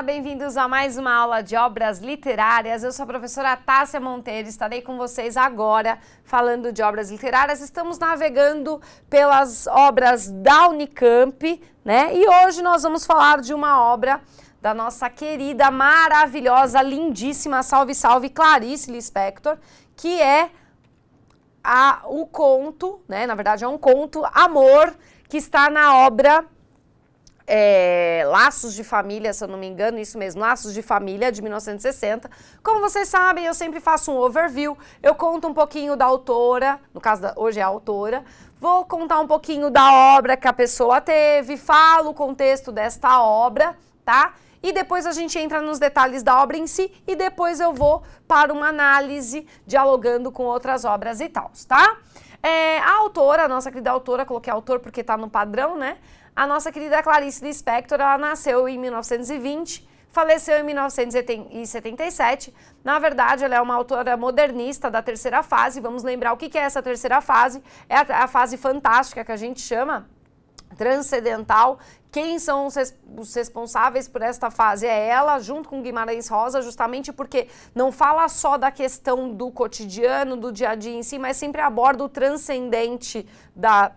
Olá, bem-vindos a mais uma aula de obras literárias. Eu sou a professora Tássia Monteiro, estarei com vocês agora falando de obras literárias. Estamos navegando pelas obras da Unicamp, né? E hoje nós vamos falar de uma obra da nossa querida, maravilhosa, lindíssima, salve, salve, Clarice Lispector, que é o conto, né? Na verdade é um conto, Amor, que está na obra Laços de Família, se eu não me engano, isso mesmo, Laços de Família, de 1960. Como vocês sabem, eu sempre faço um overview, eu conto um pouquinho da autora, no caso, hoje é a autora, vou contar um pouquinho da obra que a pessoa teve, falo o contexto desta obra, tá? E depois a gente entra nos detalhes da obra em si e depois eu vou para uma análise, dialogando com outras obras e tal, tá? A autora, a nossa querida autora, coloquei autor porque tá no padrão, né? A nossa querida Clarice Lispector, ela nasceu em 1920, faleceu em 1977. Na verdade, ela é uma autora modernista da terceira fase. Vamos lembrar o que é essa terceira fase. É a fase fantástica que a gente chama, transcendental. Quem são os responsáveis por esta fase? É ela, junto com Guimarães Rosa, justamente porque não fala só da questão do cotidiano, do dia a dia em si, mas sempre aborda o transcendente da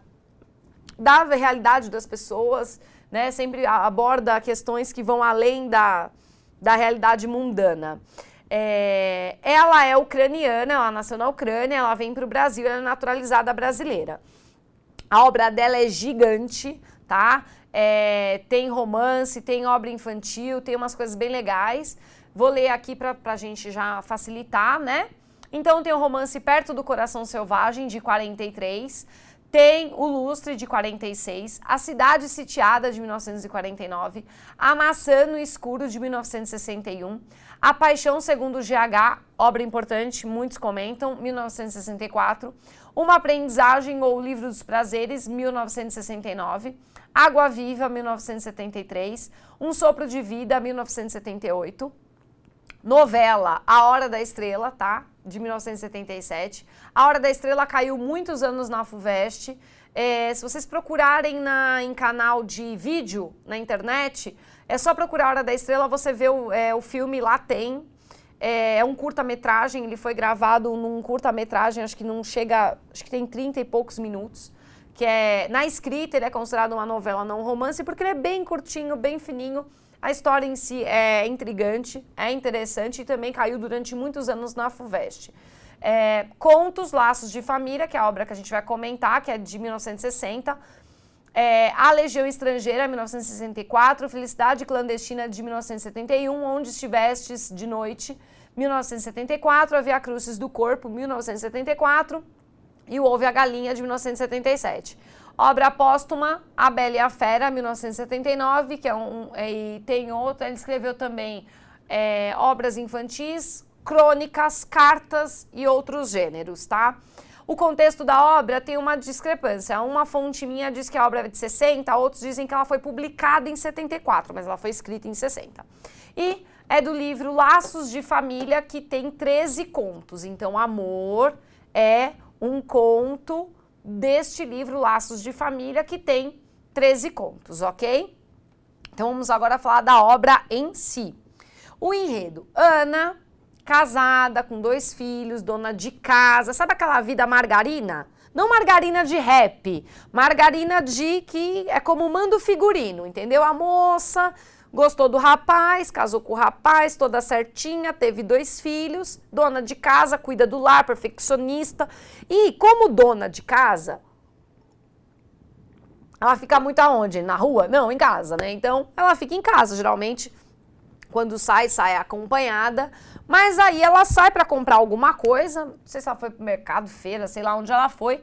realidade das pessoas, né? Sempre aborda questões que vão além da realidade mundana. Ela é ucraniana, ela nasceu na Ucrânia, ela vem para o Brasil, ela é naturalizada brasileira. A obra dela é gigante, tá? Tem romance, tem obra infantil, tem umas coisas bem legais. Vou ler aqui para a gente já facilitar, né? Então tem o romance Perto do Coração Selvagem, de 43, tem O Lustre, de 46, A Cidade Sitiada, de 1949, A Maçã no Escuro, de 1961, A Paixão Segundo GH, obra importante, muitos comentam, 1964, Uma Aprendizagem ou O Livro dos Prazeres, 1969, Água Viva, 1973, Um Sopro de Vida, 1978, novela A Hora da Estrela, tá? De 1977. A Hora da Estrela caiu muitos anos na FUVEST. Se vocês procurarem em canal de vídeo na internet, é só procurar A Hora da Estrela, você vê o filme, lá tem. É um curta-metragem, ele foi gravado num curta-metragem, acho que tem 30 e poucos minutos. Na escrita, ele é considerado uma novela, não um romance, porque ele é bem curtinho, bem fininho. A história em si é intrigante, é interessante e também caiu durante muitos anos na FUVEST. Contos, Laços de Família, que é a obra que a gente vai comentar, que é de 1960. A Legião Estrangeira, 1964. Felicidade Clandestina, de 1971. Onde Estivestes de Noite, 1974. A Via Crucis do Corpo, 1974. E O Ovo e a Galinha, de 1977. Obra póstuma, A Bela e a Fera, 1979, que e tem outra, ele escreveu também obras infantis, crônicas, cartas e outros gêneros, tá? O contexto da obra tem uma discrepância. Uma fonte minha diz que a obra é de 60, outros dizem que ela foi publicada em 74, mas ela foi escrita em 60. E é do livro Laços de Família, que tem 13 contos. Então, Amor é um conto deste livro, Laços de Família, que tem 13 contos, ok? Então vamos agora falar da obra em si. O enredo: Ana, casada, com 2 filhos, dona de casa, sabe aquela vida margarina? Não margarina de rap, margarina que é como manda o figurino, entendeu? A moça gostou do rapaz, casou com o rapaz, toda certinha, teve 2 filhos, dona de casa, cuida do lar, perfeccionista. E como dona de casa, ela fica muito aonde? Na rua? Não, em casa, né? Então, ela fica em casa, geralmente, quando sai acompanhada. Mas aí ela sai para comprar alguma coisa, não sei se ela foi pro mercado, feira, sei lá onde ela foi.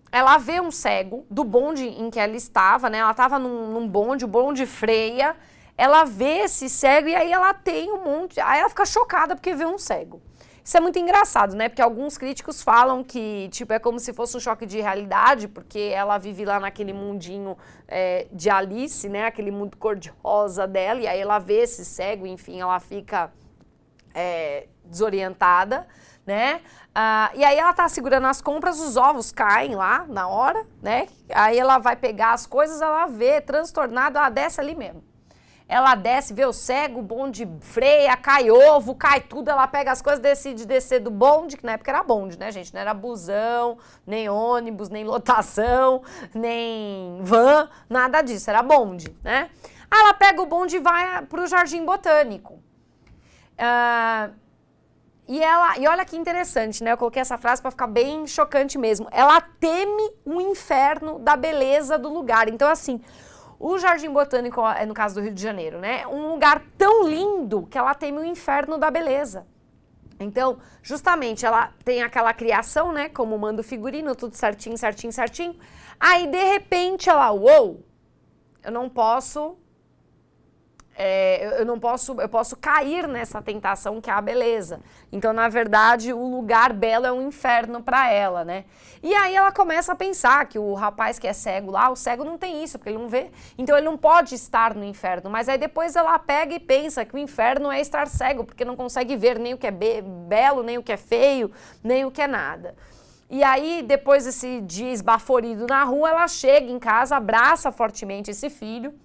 Ela vê um cego do bonde em que ela estava, né? Ela estava num bonde, o bonde freia. Ela vê esse cego e aí ela tem um monte... Aí ela fica chocada porque vê um cego. Isso é muito engraçado, né? Porque alguns críticos falam que, tipo, é como se fosse um choque de realidade, porque ela vive lá naquele mundinho de Alice, né? Aquele mundo cor-de-rosa dela, e aí ela vê esse cego, enfim, ela fica desorientada, né? E aí ela tá segurando as compras, os ovos caem lá na hora, né? Aí ela vai pegar as coisas, ela vê, transtornada, ela desce ali mesmo. Ela desce, vê o cego, o bonde freia, cai ovo, cai tudo, ela pega as coisas, decide descer do bonde, que na época era bonde, né, gente? Não era busão, nem ônibus, nem lotação, nem van, nada disso, era bonde, né? Aí ela pega o bonde e vai pro Jardim Botânico. E olha que interessante, né? Eu coloquei essa frase para ficar bem chocante mesmo. Ela teme o inferno da beleza do lugar. Então, assim, o Jardim Botânico, no caso do Rio de Janeiro, né? Um lugar tão lindo que ela teme o inferno da beleza. Então, justamente, ela tem aquela criação, né? Como manda o figurino, tudo certinho, certinho, certinho. Aí, de repente, ela, uou, eu não posso... eu posso cair nessa tentação que é a beleza. Então, na verdade, o lugar belo é um inferno para ela, né? E aí ela começa a pensar que o rapaz que é cego lá, o cego não tem isso, porque ele não vê. Então, ele não pode estar no inferno. Mas aí depois ela pega e pensa que o inferno é estar cego, porque não consegue ver nem o que é belo, nem o que é feio, nem o que é nada. E aí, depois desse dia esbaforido na rua, ela chega em casa, abraça fortemente esse filho,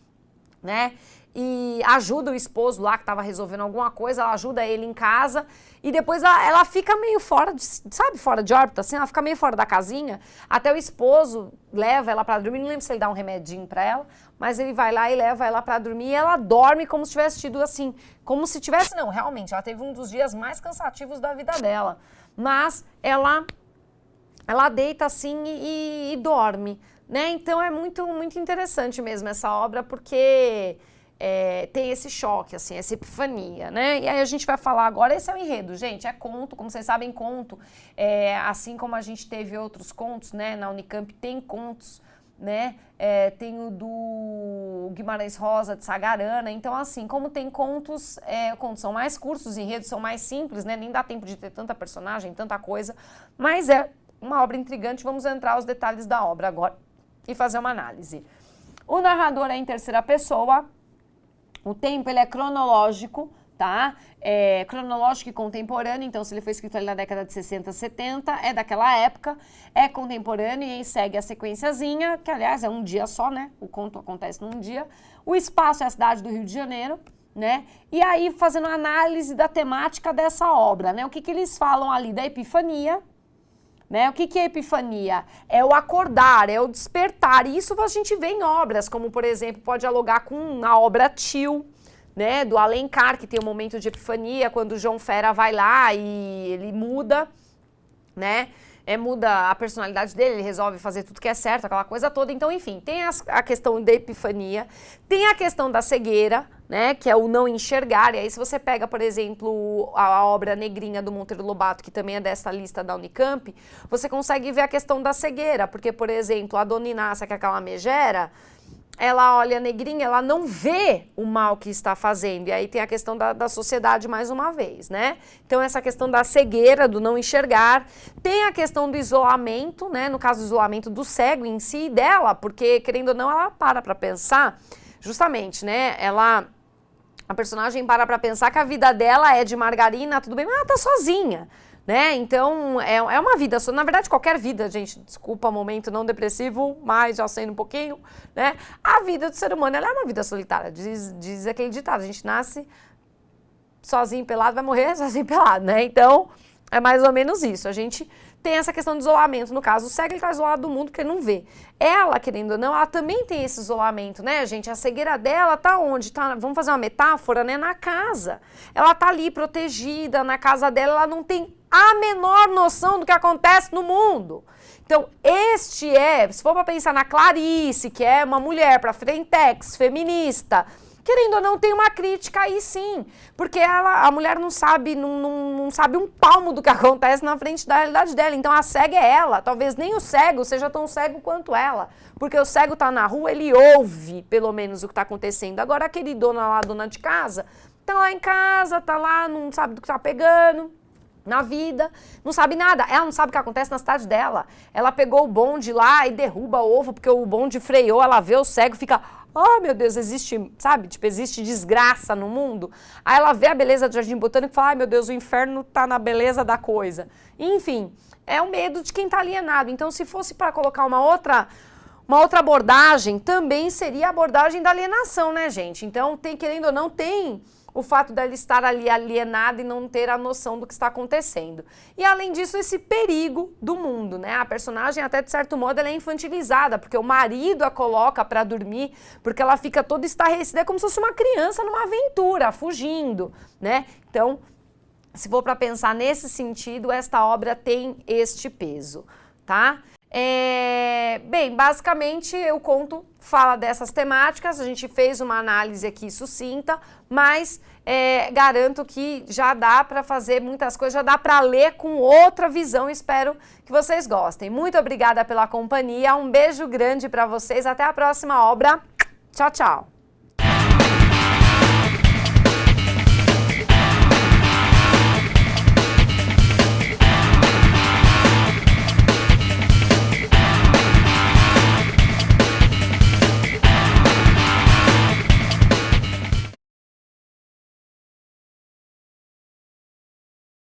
né? E ajuda o esposo lá que estava resolvendo alguma coisa, ela ajuda ele em casa e depois ela fica meio fora de, sabe, fora de órbita, assim, ela fica meio fora da casinha, até o esposo leva ela para dormir, não lembro se ele dá um remedinho para ela, mas ele vai lá e leva ela para dormir e ela dorme como se tivesse tido assim, como se tivesse, não, realmente, ela teve um dos dias mais cansativos da vida dela, mas ela deita assim e dorme, né, então é muito, muito interessante mesmo essa obra, porque... tem esse choque, assim, essa epifania, né? E aí a gente vai falar agora, esse é o enredo, gente, é conto, como vocês sabem, conto, assim como a gente teve outros contos, né? Na Unicamp tem contos, né? Tem o do Guimarães Rosa, de Sagarana, então assim, como tem contos, contos são mais curtos, os enredos são mais simples, né? Nem dá tempo de ter tanta personagem, tanta coisa, mas é uma obra intrigante, vamos entrar aos detalhes da obra agora e fazer uma análise. O narrador é em terceira pessoa. O tempo, ele é cronológico, tá? Cronológico e contemporâneo, então se ele foi escrito ali na década de 60, 70, é daquela época, é contemporâneo e aí segue a sequenciazinha, que aliás é um dia só, né? O conto acontece num dia. O espaço é a cidade do Rio de Janeiro, né? E aí fazendo análise da temática dessa obra, né? O que eles falam ali da epifania, né? O que é epifania? É o acordar, é o despertar. E isso a gente vê em obras, como, por exemplo, pode dialogar com a obra Tio, né? Do Alencar, que tem um momento de epifania, quando o João Fera vai lá e ele muda, né? Muda a personalidade dele, ele resolve fazer tudo que é certo, aquela coisa toda. Então, enfim, tem a questão da epifania, tem a questão da cegueira, né, que é o não enxergar. E aí, se você pega, por exemplo, a obra Negrinha do Monteiro Lobato, que também é dessa lista da Unicamp, você consegue ver a questão da cegueira, porque, por exemplo, a Dona Inácia, que é aquela megera, ela olha a Negrinha, ela não vê o mal que está fazendo. E aí tem a questão da sociedade mais uma vez, né? Então essa questão da cegueira, do não enxergar. Tem a questão do isolamento, né? No caso do isolamento do cego em si e dela, porque, querendo ou não, ela para pensar, justamente, né? A personagem para pensar que a vida dela é de margarina, tudo bem, mas ela tá sozinha. Né? Então, é uma vida, na verdade, qualquer vida, gente, desculpa o momento não depressivo, mas já sendo um pouquinho, né? A vida do ser humano, ela é uma vida solitária, diz aquele ditado, a gente nasce sozinho, pelado, vai morrer sozinho, pelado, né? Então, é mais ou menos isso, a gente tem essa questão de isolamento, no caso, o cego ele tá isolado do mundo porque ele não vê. Ela, querendo ou não, ela também tem esse isolamento, né, gente? A cegueira dela tá onde? Tá, vamos fazer uma metáfora, né? Na casa. Ela tá ali protegida, na casa dela, ela não tem a menor noção do que acontece no mundo. Então, se for para pensar na Clarice, que é uma mulher para frentex, feminista, querendo ou não, tem uma crítica aí sim, porque a mulher não sabe um palmo do que acontece na frente da realidade dela, então a cega é ela, talvez nem o cego seja tão cego quanto ela, porque o cego tá na rua, ele ouve pelo menos o que tá acontecendo, agora aquele dona de casa, tá lá em casa, tá lá, não sabe do que tá pegando, na vida, não sabe nada. Ela não sabe o que acontece na cidade dela. Ela pegou o bonde lá e derruba o ovo porque o bonde freou, ela vê o cego e fica, oh meu Deus, existe, sabe, tipo, existe desgraça no mundo. Aí ela vê a beleza do Jardim Botânico e fala, ai meu Deus, o inferno tá na beleza da coisa. Enfim, é o medo de quem tá alienado. Então, se fosse para colocar uma outra abordagem, também seria a abordagem da alienação, né, gente? Então, querendo ou não, tem o fato dela estar ali alienada e não ter a noção do que está acontecendo. E além disso, esse perigo do mundo, né? A personagem, até de certo modo, ela é infantilizada, porque o marido a coloca para dormir, porque ela fica toda estarrecida, é como se fosse uma criança numa aventura, fugindo, né? Então, se for para pensar nesse sentido, esta obra tem este peso, tá? Bem, basicamente o conto fala dessas temáticas, a gente fez uma análise aqui sucinta, mas garanto que já dá para fazer muitas coisas, já dá para ler com outra visão, espero que vocês gostem. Muito obrigada pela companhia, um beijo grande para vocês, até a próxima obra, tchau, tchau!